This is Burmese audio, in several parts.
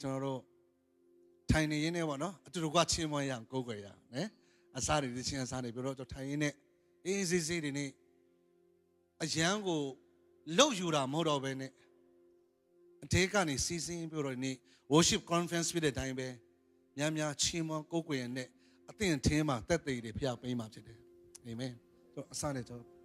ကျွန်တော်တို့ထိုင်နေရင်းနဲ့ပေါ့နော်အတူတူကချင်းမွန်ရအောင်ကိုးကွယ်ရအောင်နော်အစားတွေချင်းအစားတွေပြီးတော့ကျွန်တော်ထိုင်ရင်းနဲ့အေးစေးတွေနဲ့အရန်ကိုလှုပ်ယူတာမဟုတ်တော့ဘဲနဲ့အတေးကနေစီးစင်းပြီးတော့ဒီ worship conference ဖြစ်တဲ့အတိုင်းပဲများများချင်းမွန်ကိုးကွယ်ရတဲ့အသင်ထင်းမှာတက်သေးတွေဖျက်ပေးမှာဖြစ်တယ်အာမင်ကျွန်တော်အစားနဲ့ကျွန်တော်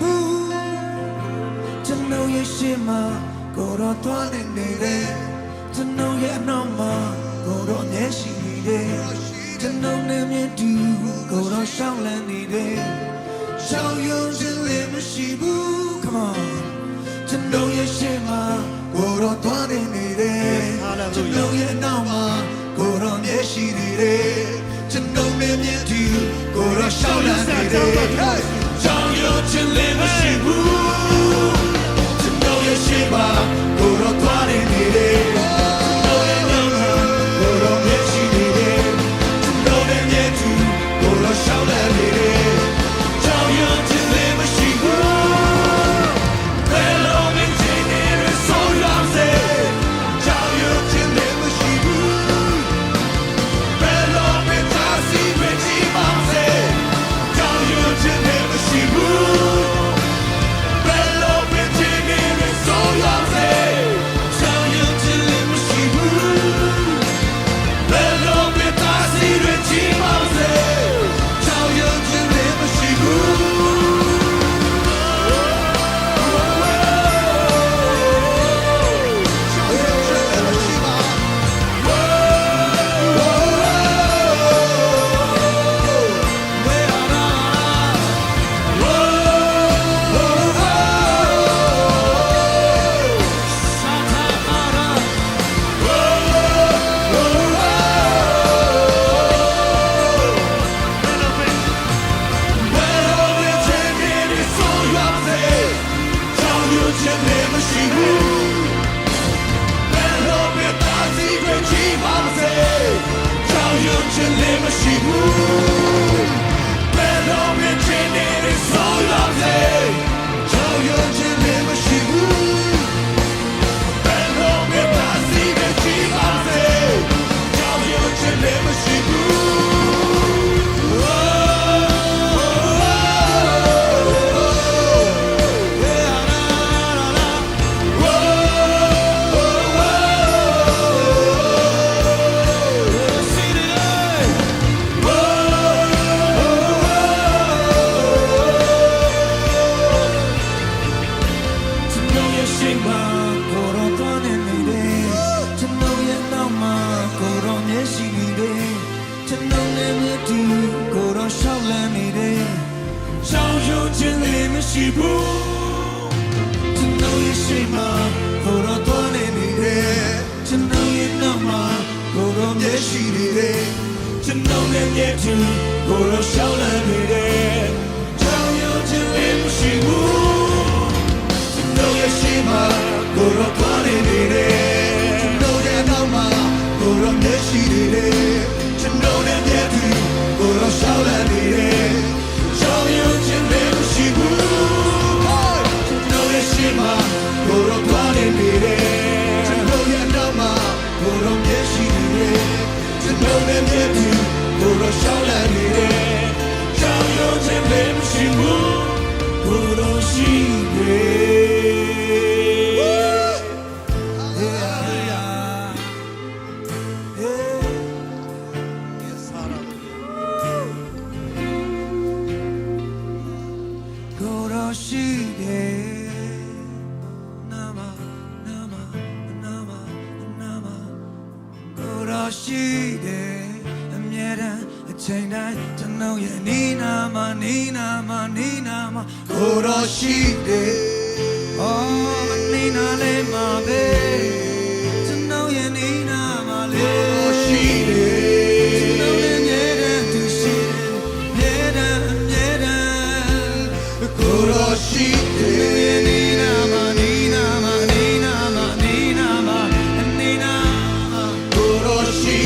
ဘူးကျွန်တော်ရဲ့ရှေ့မှာကိုတော့သွားနေနေတယ်ကျွန်တော်ရဲ့အနောက်မှာကိုတော့မျက်ရှိနေတယ်ကျွန်တော်နဲ့မြင်တူကိုတော့ရှောင်းလန်းနေတယ်ရှောင်းရုံချင်းလည်းမရှိဘူး Come on ကျွန်တော်ရဲ့ရှေ့မှာကိုတော့သွားနေနေတယ်ကျွန်တော်ရဲ့အနောက်မှာကိုတော့မျက်ရှိနေတယ်ကျွန်တော်နဲ့မြင်တူကိုတော့ရှောင်းလန်းနေတယ်ရှောင်းရုံချင်းလည်းမရှိဘူးကျွန်တော်ရဲ့ရှေ့မှာကိုတော့သွားနေနေတယ်ရှိဘူးကျွန်တော်ရဲ့ရှိမှကိုတော့သွားနေနေတယ်ကျွန်တော်ရဲ့နောက်မှာကိုတော့မျက်ရှိနေတယ်ကျွန်တော်နဲ့မျက်တူကိုတော့ရှောင်းလန်းနေတယ်ကြောင်ရုံချင်းလေးမရှိဘူးကျွန်တော်ရဲ့ရှိမှကိုတော့သွားနေနေတယ်ကျွန်တော်ရဲ့နောက်မှာကိုတော့မျက်ရှိနေတယ်ကျွန်တော်နဲ့မျက်တူကိုတော့ရှောင်းလန်းနေတယ်ကြောင်ရုံချင်းလေးမရှိဘူးရှိမှကိုတော့သွားနေနေတယ်ကျွန်တော်ရဲ့နောက်မှာကိုတော့မျက်ရှိနေတယ်ကျွန်တော်နဲ့မျက်တူကိုတော့ရှောင်းလန်းနေတယ်ကြောင်ရုံချင်းလေးမရှိဘူးကိုတော့ရှိတယ်ကိုတော့ရှိတယ်ရှိတယ်အမြဲတမ်းအချိန်တိုင်းကျွန်တော်ရဲ့နီးနာမှာနီးနာမှာနီးနာမှာကိုတော့ရှိတယ်အော်နီးနာလေးမှာပဲကျွန်တော်ရဲ့နီးနာမှာလေးရှိတယ်ကျွန်တော်ရဲ့မြဲတမ်းသူရှိတယ်မြဲတမ်းမြဲတမ်းကိုတော့ရှိတယ်နီးနာမှာနီးနာမှာနီးနာမှာနီးနာမှာနီးနာကိုတော့ရှိ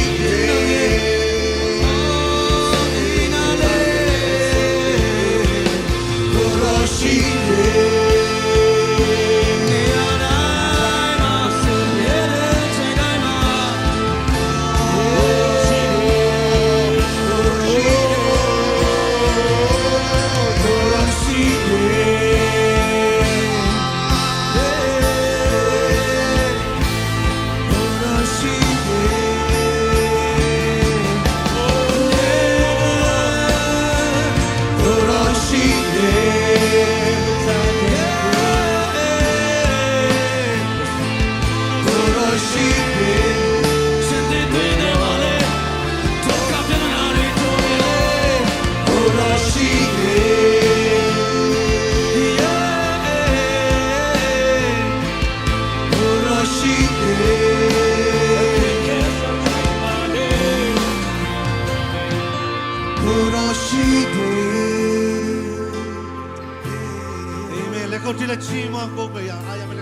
ရှိတယ်နေရာတိုင်းမှာ ကိုတော်ရှိတယ် အာမင်လက်ခုပ်တီးလက်ချီးမွမ်းကိုယ်ကိုယ်ရအားရမယ်